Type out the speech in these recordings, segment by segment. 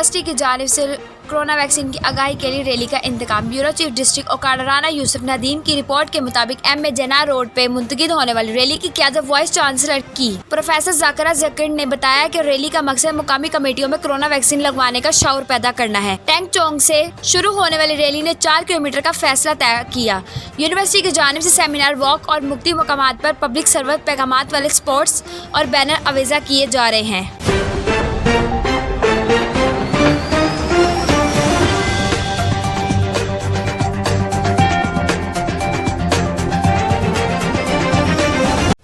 University की जानिब से कोरोना वैक्सीन की आगाही के लिए रैली का इंतकाम। Bureau chief district Okara Rana Yusuf Nadeem की रिपोर्ट के मुताबिक एम ए जना रोड पे मुंतकिद होने वाली रैली की क़यादत वाइस चांसलर की प्रोफेसर जाकिरा जकीर ने बताया कि रैली का मकसद मुकामी कमेटियों में कोरोना वैक्सीन लगवाने का शऊर पैदा करना है। टैंक चौक से शुरू होने वाली रैली ने 4 किलोमीटर का फैसला तय किया। यूनिवर्सिटी की जानिब से सेमिनार वॉक और मुख्तलिफ मकामात पर पब्लिक सर्विस पैगामात वाले स्पोर्ट्स और बैनर अवेजा किए जा रहे हैं।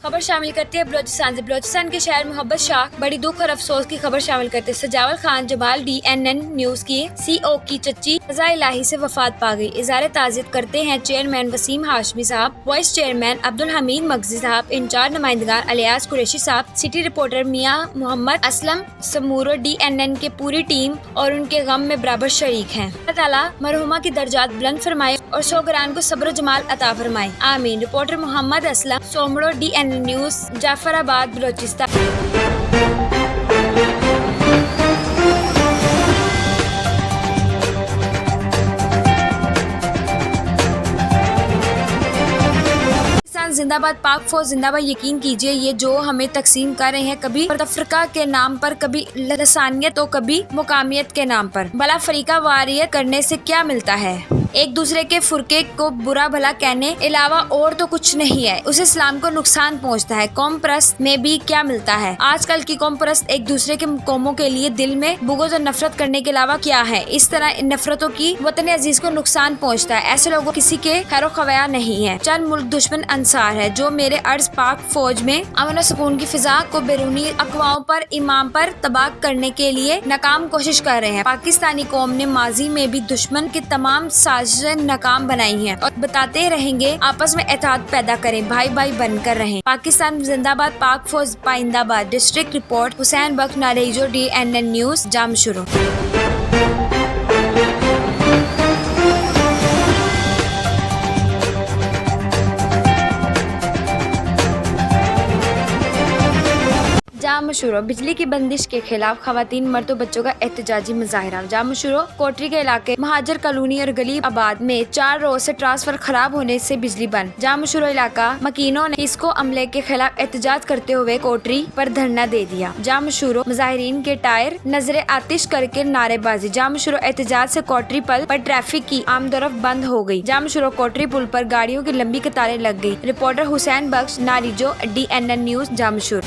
खबर शामिल करते हैं बलोचिस्तान से। बलोचिस्तान के शहर मोहब्बत शाह बड़ी दुख और अफसोस की खबर शामिल करते हैं। सजावल खान जमाल DNN न्यूज की CO की चच्ची रज़ा इलाही से वफात पा गई। इज़हार ताज़ियत करते हैं चेयरमैन वसीम हाशमी साहब, वाइस चेयरमैन अब्दुल हमीद मगजी साहब, इंचार्ज नुमाइंदगान अलियास कुरैशी साहब, सिटी रिपोर्टर मियां मोहम्मद असलम समूरो DNN के पूरी टीम और उनके गम में बराबर शरीक हैं। अल्लाह ताला मरहुमा की दर्जात बुलंद फरमाए और शोगरान को सब्र जमाल अता फरमाए, आमीन। Reporter Mohammad Aslam Somro DNN news Jafarabad Balochistan. जिंदाबाद, पाक फौज जिंदाबाद। यकीन कीजिए ये जो हमें तकसीम कर रहे हैं, कभी तफरका के नाम पर, कभी लसानियत तो कभी मुकामियत के नाम पर। भला फरीका वारियत करने से क्या मिलता है? एक दूसरे के फुरके को बुरा भला कहने अलावा और तो कुछ नहीं है। उस इस्लाम को नुकसान पहुंचता है। कौम परस्त में भी क्या मिलता है? आजकल की कौम परस्त एक दूसरे के कौमों के लिए दिल में बुग़्ज़ और नफरत करने के अलावा क्या है? इस तरह इन नफरतों की वतन अजीज को नुकसान पहुंचता है। ऐसे लोगों किसी के खैरो खवया नहीं है। चंद मुल्क दुश्मन अंसार है जो मेरे अर्ज पाक फौज में अमन और सुकून की फिजा को बैरूनी अक़वाम पर इमाम पर तबाह करने के लिए नाकाम कोशिश कर रहे हैं। पाकिस्तानी कौम ने माजी में भी दुश्मन की तमाम साजिशें नाकाम बनाई हैं और बताते रहेंगे। आपस में एतहाद पैदा करें, भाई भाई बनकर रहें। पाकिस्तान जिंदाबाद, पाक फौज पाइंदाबाद। डिस्ट्रिक्ट रिपोर्ट हुसैन बख्श नारेजो DNN न्यूज जामशुरो। जामशुरो बिजली की बंदिश के खिलाफ खवातीन मर्द बच्चों का एहतजाजी मुजाहिरा। जामशुरो कोटरी के इलाके महाजर कॉलोनी और गली आबाद में 4 रोज से ट्रांसफर खराब होने से बिजली बंद। जामशुरो इलाका मकीनों ने इसको अमले के खिलाफ एहतजाज करते हुए कोटरी पर धरना दे दिया। जामशुरो मुजाहिरीन के टायर नजरे आतिश करके नारेबाजी। जामशुरो एहतजाज से कोटरी पर ट्रैफिक की आमदोरफ्त बंद हो गयी। जामशुरो कोटरी पुल पर गाड़ियों की लंबी कतारें लग गयी। रिपोर्टर हुसैन बख्श नारिजो DNN न्यूज जामशुरो।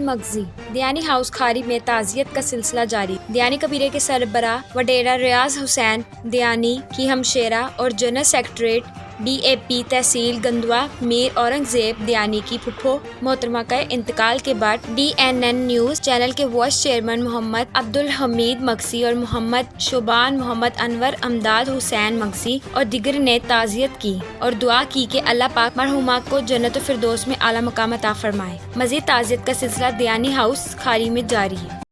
मगजी दियानी हाउस खारी में ताजियत का सिलसिला जारी। दियानी कबीरे के सरबरा वडेरा रियाज हुसैन दियानी की हमशेरा और जनरल सेक्रेटरीट DAP तहसील गंदवा मीर औरंगजेब दियानी की फुफो मोहतरमा का इंतकाल के बाद DNN न्यूज चैनल के वाइस चेयरमैन मोहम्मद अब्दुल हमीद मगसी और मोहम्मद शुबान, मोहम्मद अनवर, अमदाद हुसैन मगसी और दिगर ने ताजियत की और दुआ की कि अल्लाह पाक मरहुमा को जन्नत फिरदौस में आला मकाम अता फरमाए। मजीद ताजियत का सिलसिला दियानी हाउस खारी में जारी है।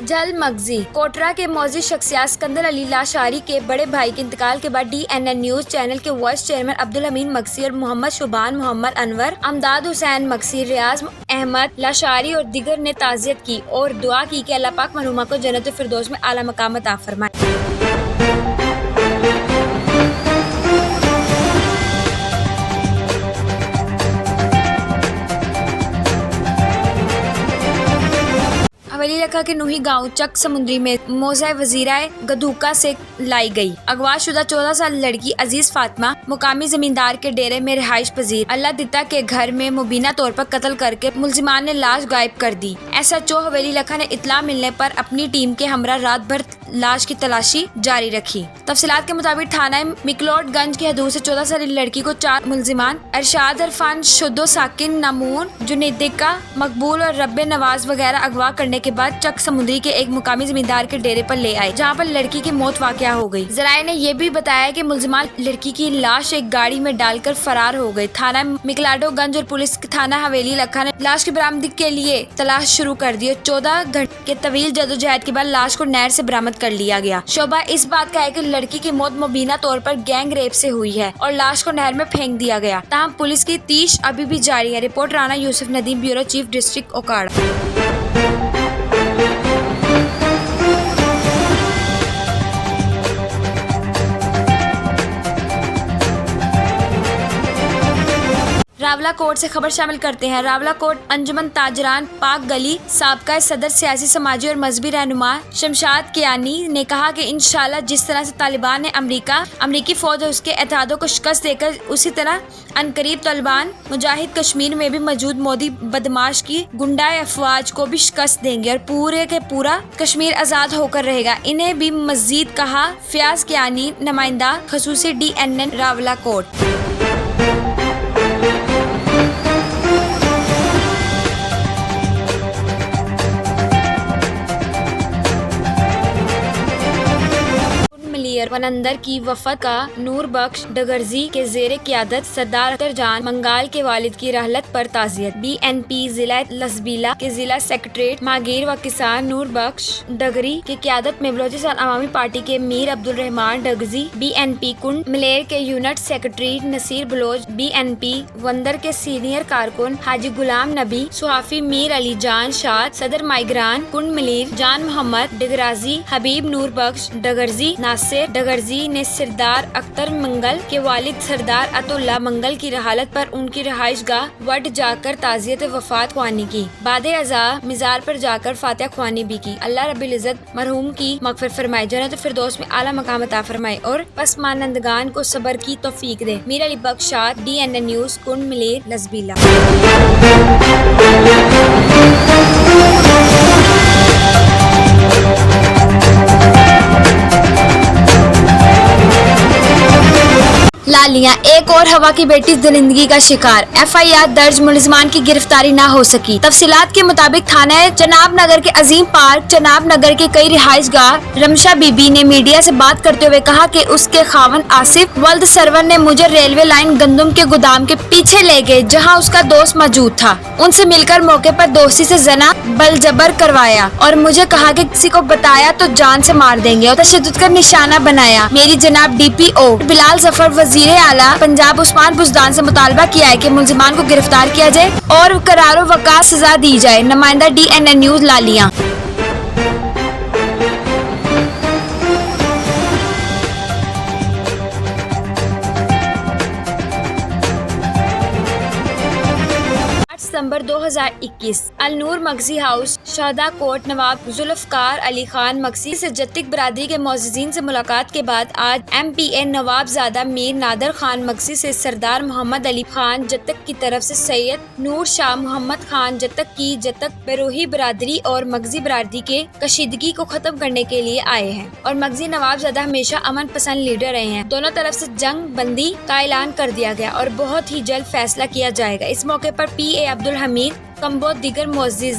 जल मगजी कोटरा के मौजूद शख्सियत सिकंदर अली लाशारी के बड़े भाई के इंतकाल के बाद DNN न्यूज चैनल के वाइस चेयरमैन अब्दुल हमीद मगसी और मोहम्मद शुबान, मोहम्मद अनवर, अमदाद हुसैन मगसी, रियाज अहमद लाशारी और दिगर ने ताजियत की और दुआ की कि अल्लाह पाक मरहुमा को जन्नत फिरदौस में आला मकाम अता फरमाए। हवेली इलाका के नूही गांव चक समुद्री में मौज़ा वज़ीराए गधूका से लाई गई। अगवाशुदा 14 साल लड़की अजीज फातिमा मुकामी जमींदार के डेरे में रिहाइश पजीर अल्लाह दिता के घर में मुबीना तौर पर कत्ल करके मुलजिमान ने लाश गायब कर दी। SHO हवेली इलाका ने इत्तला मिलने पर अपनी टीम के हमरा रात भर लाश की तलाशी जारी रखी। तफसीलात के मुताबिक थाना मिकलोडगंज की हदूद से 14 साल लड़की को 4 मुलजिमान अरशाद अरफान, शुद्धो, साकिन, नमून, जुनैदिका, मकबूल और रब्बे नवाज वगैरह अगवा करने के बाद चक समुद्री के एक मुकामी जमींदार के डेरे पर ले आए, जहां पर लड़की की मौत वाक़या हो गई। जराये ने यह भी बताया कि मुलजिमान लड़की की लाश एक गाड़ी में डालकर फरार हो गए। थाना मिकलोडगंज और पुलिस थाना हवेली लखा ने लाश की बरामदगी के लिए तलाश शुरू कर दी और 14 घंटे के तवील जदोजहद के बाद लाश को नहर से बरामद कर लिया गया। शोभा इस बात का है कि लड़की की मौत मुबीना तौर पर गैंग रेप से हुई है और लाश को नहर में फेंक दिया गया। ताहम पुलिस की तफ्तीश अभी भी जारी है। Report Rana Yusuf Nadeem, bureau chief, district Okara. Rawalakot से खबर शामिल करते हैं। रावलाकोट अंजुमन ताजरान पाक गली साबका सदर सियासी, समाजी और मजहबी रहनुमा शमशाद कियानी ने कहा कि इंशाल्लाह जिस तरह से तालिबान ने अमरीकी फौज और उसके एतहादों को शिकस्त देकर, उसी तरह अनकरीब तालिबान मुजाहिद कश्मीर में भी मौजूद मोदी बदमाश की गुंडा अफवाज को भी शिकस्त देंगे और पूरे के पूरा कश्मीर आज़ाद होकर रहेगा। इन्हें भी मजीद कहा फयाज कियानी, नुमाइंदा खसूसी DNN रावलाकोट। वनंदर की वफद का नूर बख्श डगरजी के जेरे क़ियादत सरदार अख्तर जान मंगाल के वालिद की रहलत पर ताज़ियत। BNP जिला लसबीला के जिला सेक्रेटरीट मागिर व किसान नूर बख्श डगरी की क़ियादत में बलोचिस्तान अवामी पार्टी के मीर अब्दुल रहमान डगजी, BNP कुंड मलेर के unit secretary Naseer Baloch, BNP Windar के सीनियर कारकुन हाजी गुलाम नबी, सुहाफी मीर अली जान शाद, सदर माइग्रान कुंड मलीर जान मोहम्मद डगराजी, हबीब नूर बख्श डगरजी, नासिर डगरजी ने सरदार अख्तर मंगल के वालिद सरदार अतुल्ला मंगल की रहालत पर उनकी रहाइशगाह वट जाकर ताज़ियत वफात ख्वानी की। बाद अज़ा मिज़ार पर जाकर फातिहा ख्वानी भी की। अल्लाह रब्बुल इज़्ज़त मरहूम की मग़फ़िरत फरमाए, जन्नत फिरदौस में आला मकाम अता फरमाए और पसमानंदगान को सब्र की तौफीक दे। मीर अली बख्शात, DNN न्यूज़, कुंड मलेर लसबीला। लालियां, एक और हवा की बेटी दरिंदगी का शिकार, FIR दर्ज, मुलजिमान की गिरफ्तारी न हो सकी। तफसीलात के मुताबिक थाना चनाब नगर के अजीम पार्क चनाब नगर के कई रिहाइशगाह रमशा बीबी ने मीडिया से बात करते हुए कहा कि उसके खावन आसिफ वल्द सरवर ने मुझे रेलवे लाइन गंदम के गोदाम के पीछे ले गए, जहां उसका दोस्त मौजूद था। उनसे मिलकर मौके पर दोस्ती से जना बलजबर करवाया और मुझे कहा कि किसी को बताया तो जान से मार देंगे और तशद्दुद का निशाना बनाया। मेरी जनाब DPO बिलाल जफर वजीर आला पंजाब उस्मान बुज़दान से मुतालबा किया है कि मुलजिमान को गिरफ्तार किया जाए और करारो वक़ात सजा दी जाए। नुमाइंदा DNN न्यूज़ लालियां। 8 सितंबर 2021 अलनूर मगजी हाउस शाहदा कोट नवाब जुल्फकार अली खान मगजी से जत्तिक बरादरी के मोअज़्ज़िज़ीन से मुलाकात के बाद आज MPA नवाबजादा मीर नादर खान मगजी से सरदार मोहम्मद अली खान जत्तक की तरफ से सैयद नूर शाह मोहम्मद खान जत्तक की जत्तक बेरोही बरादरी और मगजी बरादरी के कशीदगी को खत्म करने के लिए आए हैं और मगजी नवाबजादा हमेशा अमन पसंद लीडर रहे हैं। दोनों तरफ से जंग बंदी का ऐलान कर दिया गया और बहुत ही जल्द फैसला किया जाएगा। इस मौके पर PA अब्दुल हमीद कम्बो दीगर मुअज़्ज़िज़